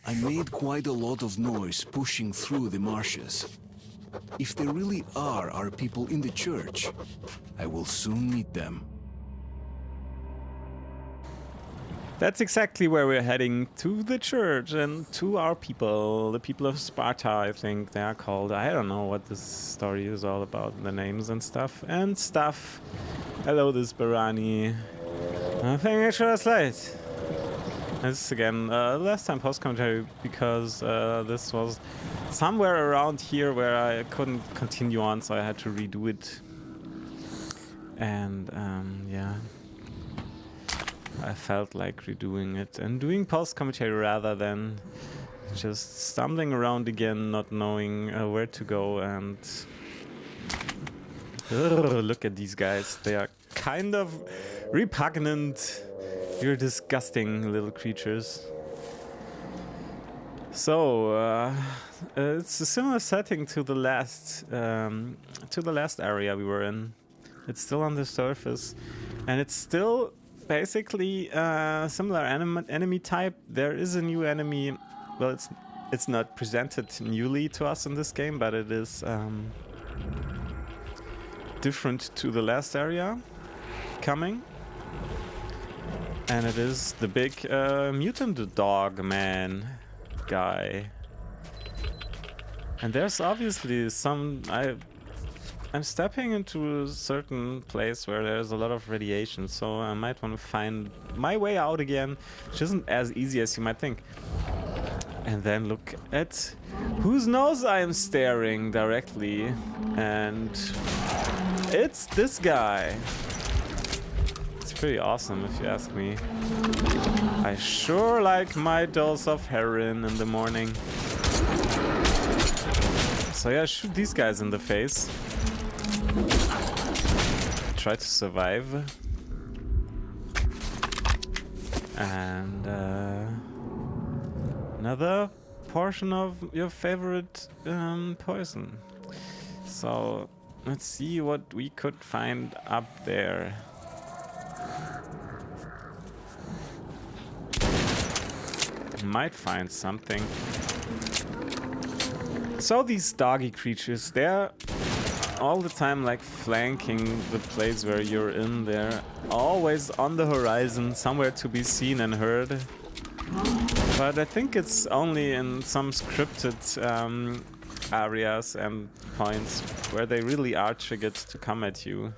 I made quite a lot of noise pushing through the marshes. If there really are our people in the church, I will soon meet them. That's exactly where we're heading, to the church and to our people, the people of Sparta, I think they are called. I don't know what this story is all about, the names and stuff. Hello, this Barani. Thank you for the light. This is again last time post commentary because this was somewhere around here where I couldn't continue on, so I had to redo it. And yeah, I felt like redoing it and doing post commentary rather than just stumbling around again, not knowing where to go. And look at these guys, they are kind of repugnant. You're disgusting little creatures. So it's a similar setting to the last area we were in. It's still on the surface, and it's still basically similar enemy type. There is a new enemy. Well, it's not presented newly to us in this game, but it is different to the last area coming. And it is the big mutant dog man guy. And there's obviously I'm stepping into a certain place where there's a lot of radiation, so I might want to find my way out again, which isn't as easy as you might think. And then look at whose nose I am staring directly, and it's this guy. It's pretty awesome if you ask me. I sure like my dose of heroin in the morning. So yeah, shoot these guys in the face. Try to survive. And another portion of your favorite poison. So let's see what we could find up there. Might find something. So these doggy creatures, they're all the time like flanking the place where you're in. They're always on the horizon, somewhere to be seen and heard. But I think it's only in some scripted areas and points where they really are triggered to come at you.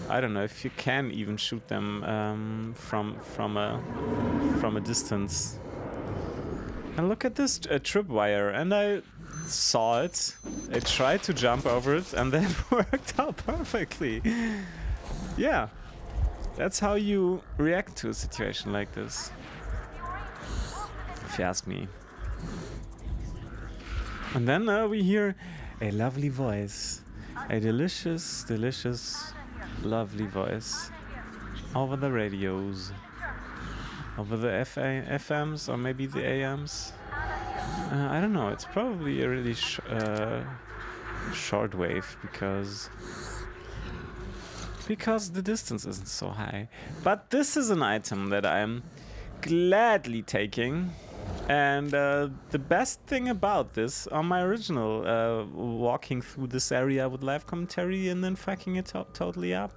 I don't know if you can even shoot them from a distance. And look at this tripwire, and I saw it. I tried to jump over it, and then worked out perfectly. Yeah, that's how you react to a situation like this, if you ask me. And then we hear a lovely voice, a delicious, delicious, lovely voice over the radios. Over the FMs or maybe the AMs. I don't know, it's probably a really short wave because the distance isn't so high. But this is an item that I'm gladly taking. And the best thing about this, on my original walking through this area with live commentary and then fucking it totally up,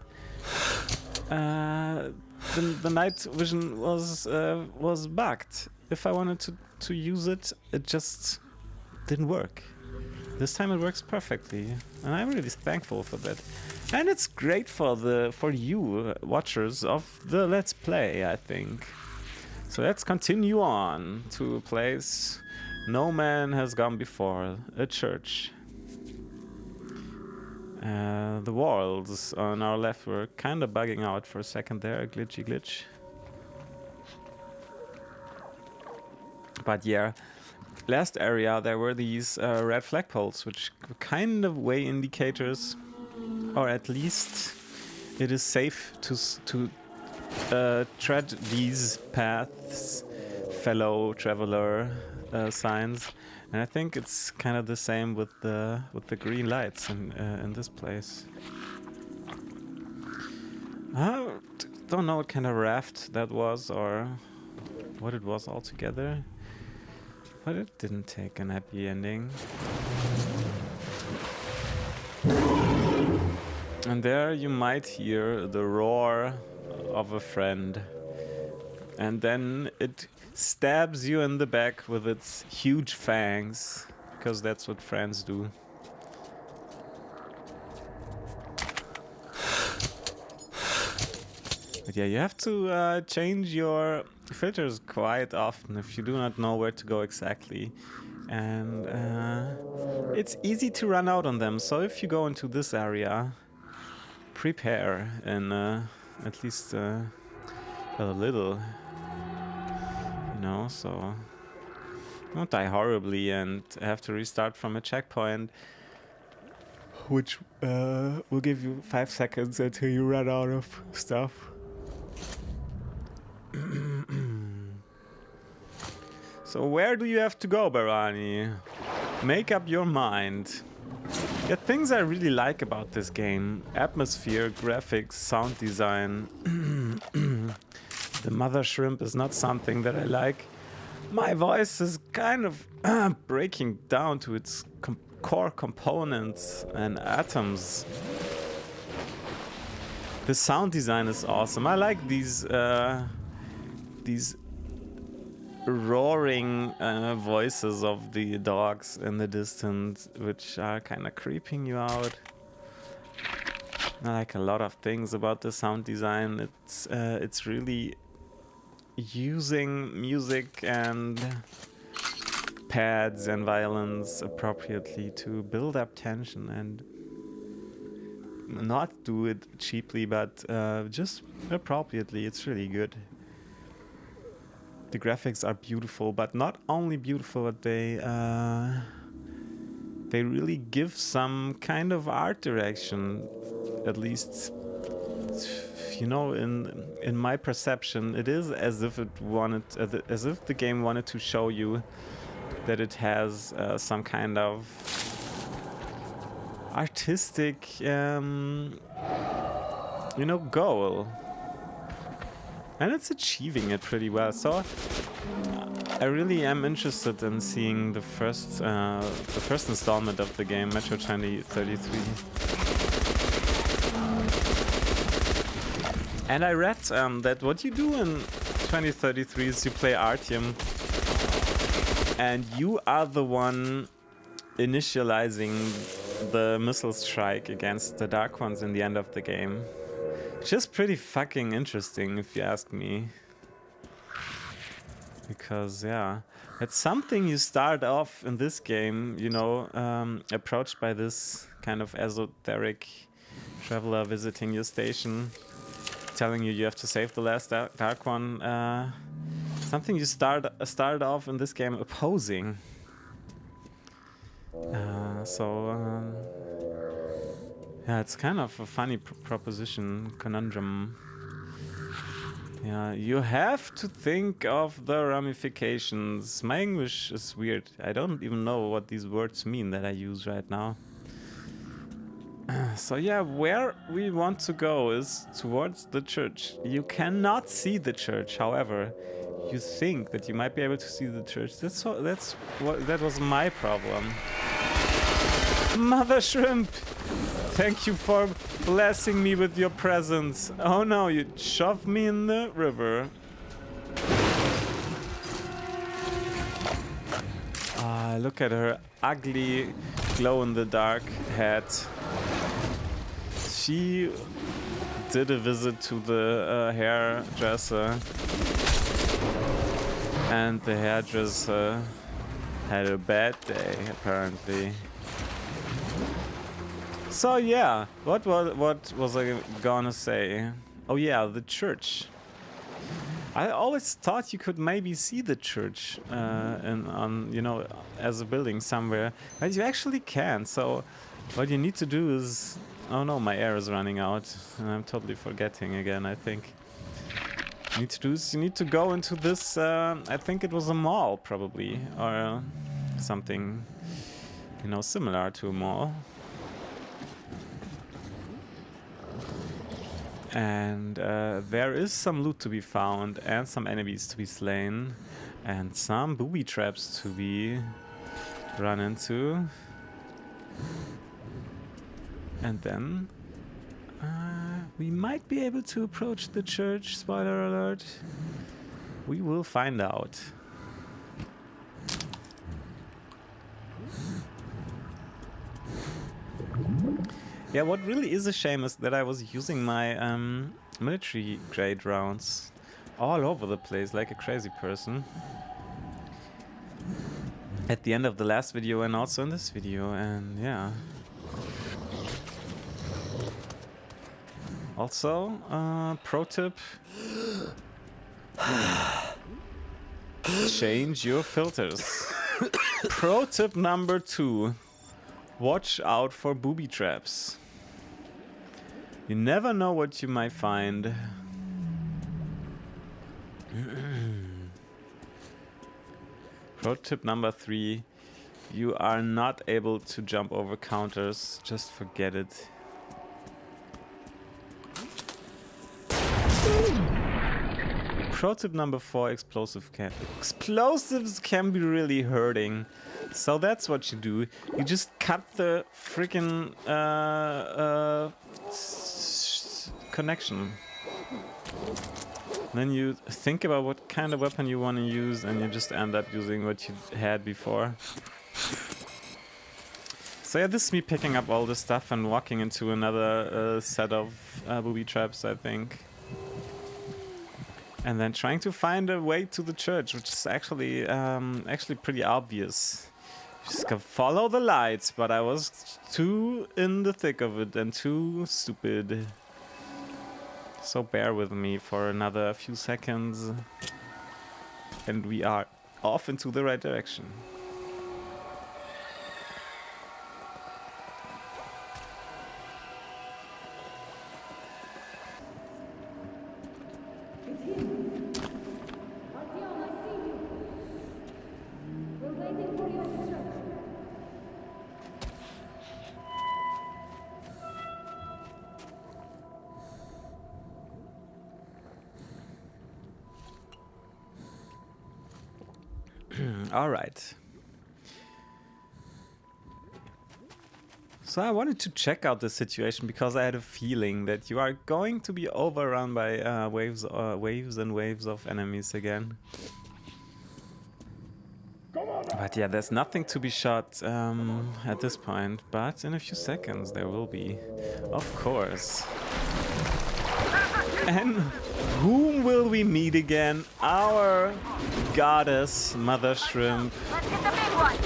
the night vision was bugged. If I wanted to use it, it just didn't work. This time it works perfectly, and I'm really thankful for that. And it's great for you watchers of the Let's Play, I think. So let's continue on to a place no man has gone before, a church. The walls on our left were kind of bugging out for a second there, a glitch. But yeah, last area there were these red flagpoles, which were kind of way indicators, or at least it is safe to tread these paths, fellow traveler signs. And I think it's kind of the same with the green lights in this place. I don't know what kind of raft that was or what it was altogether. But it didn't take an happy ending. And there you might hear the roar of a friend. And then it stabs you in the back with its huge fangs. Because that's what friends do. But yeah, you have to change your filters quite often if you do not know where to go exactly. And it's easy to run out on them. So if you go into this area, prepare and at least a little, you know, so don't die horribly and have to restart from a checkpoint, which will give you 5 seconds until you run out of stuff. So where do you have to go, Barani? Make up your mind. Yeah, things I really like about this game: atmosphere, graphics, sound design. The mother shrimp is not something that I like. My voice is kind of breaking down to its core components and atoms. The sound design is awesome. I like these roaring voices of the dogs in the distance, which are kind of creeping you out. I like a lot of things about the sound design. It's really using music and pads and violins appropriately to build up tension and not do it cheaply, but just appropriately. It's really good. The graphics are beautiful, but not only beautiful, but they really give some kind of art direction. At least, you know, in my perception, it is as if the game wanted to show you that it has some kind of artistic, you know, goal. And it's achieving it pretty well. So I really am interested in seeing the first installment of the game, Metro 2033. And I read that what you do in 2033 is you play Artyom, and you are the one initializing the missile strike against the Dark Ones in the end of the game. Just pretty fucking interesting, if you ask me. Because, yeah, it's something you start off in this game, you know, approached by this kind of esoteric traveler visiting your station, telling you have to save the last Dark One. Something you started off in this game opposing. Yeah, it's kind of a funny proposition, conundrum. Yeah, you have to think of the ramifications. My English is weird. I don't even know what these words mean that I use right now. So yeah, where we want to go is towards the church. You cannot see the church, however, you think that you might be able to see the church. That was my problem. Mother Shrimp! Thank you for blessing me with your presence. Oh no, you shoved me in the river. Look at her ugly glow-in-the-dark head. She did a visit to the hairdresser. And the hairdresser had a bad day, apparently. So yeah, what was I gonna say? Oh yeah, the church. I always thought you could maybe see the church you know, as a building somewhere, but you actually can't. So what you need to do is, oh no, my air is running out, and I'm totally forgetting again. I think you need to go into this. I think it was a mall probably, or something, you know, similar to a mall. And there is some loot to be found, and some enemies to be slain, and some booby traps to be run into. And then we might be able to approach the church, spoiler alert. We will find out. Yeah, what really is a shame is that I was using my military grade rounds all over the place like a crazy person. At the end of the last video and also in this video, and yeah. Also, pro tip. Change your filters. Pro tip number 2. Watch out for booby traps. You never know what you might find. Pro tip number 3. You are not able to jump over counters. Just forget it. Pro tip number 4. Explosives can be really hurting. So that's what you do. You just cut the freaking connection. Then you think about what kind of weapon you want to use, and you just end up using what you had before. So yeah, this is me picking up all this stuff and walking into another set of booby traps, I think. And then trying to find a way to the church, which is actually pretty obvious. Just gotta follow the lights, but I was too in the thick of it and too stupid. So bear with me for another few seconds. And we are off into the right direction. All right. So I wanted to check out the situation because I had a feeling that you are going to be overrun by waves and waves of enemies again. But yeah, there's nothing to be shot at this point. But in a few seconds there will be, of course. And whom will we meet again? Our goddess, Mother Shrimp. Let's get the big one.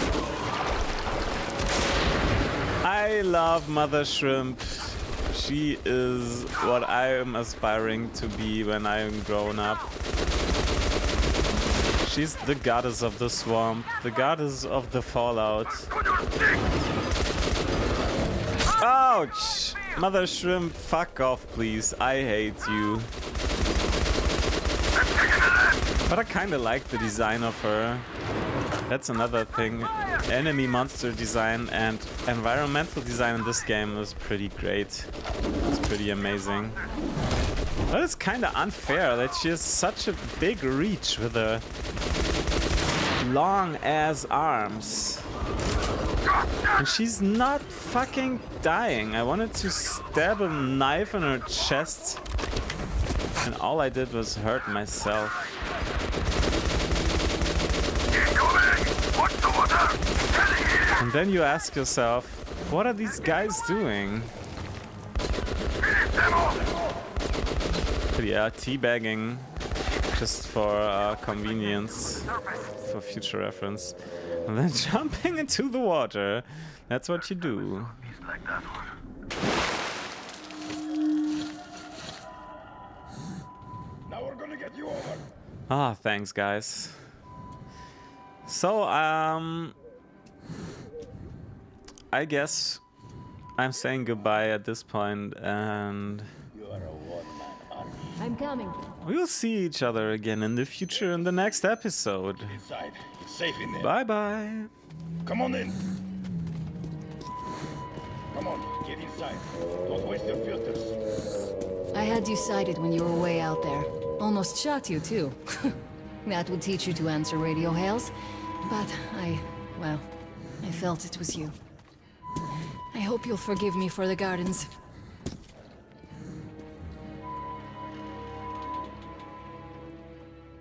I love Mother Shrimp. She is what I am aspiring to be when I am grown up. She's the goddess of the swamp, the goddess of the fallout. Ouch! Mother Shrimp, fuck off, please. I hate you. But I kinda like the design of her. That's another thing. Enemy monster design and environmental design in this game is pretty great. It's pretty amazing. But it's kinda unfair that she has such a big reach with her long ass arms. And she's not fucking dying. I wanted to stab a knife in her chest, and all I did was hurt myself. And then you ask yourself, what are these guys doing? But yeah, teabagging, just for convenience, for future reference. And then jumping into the water. That's what you do. Now we're gonna get you over. Ah, thanks, guys. So, I guess I'm saying goodbye at this point, and You are a one-man army. I'm coming. we'll see each other again in the future in the next episode. Inside, it's safe in there. Bye bye. Come on in. Come on, get inside. Don't waste your filters. I had you sighted when you were way out there. Almost shot you, too. That would teach you to answer radio hails. But well, I felt it was you. I hope you'll forgive me for the gardens.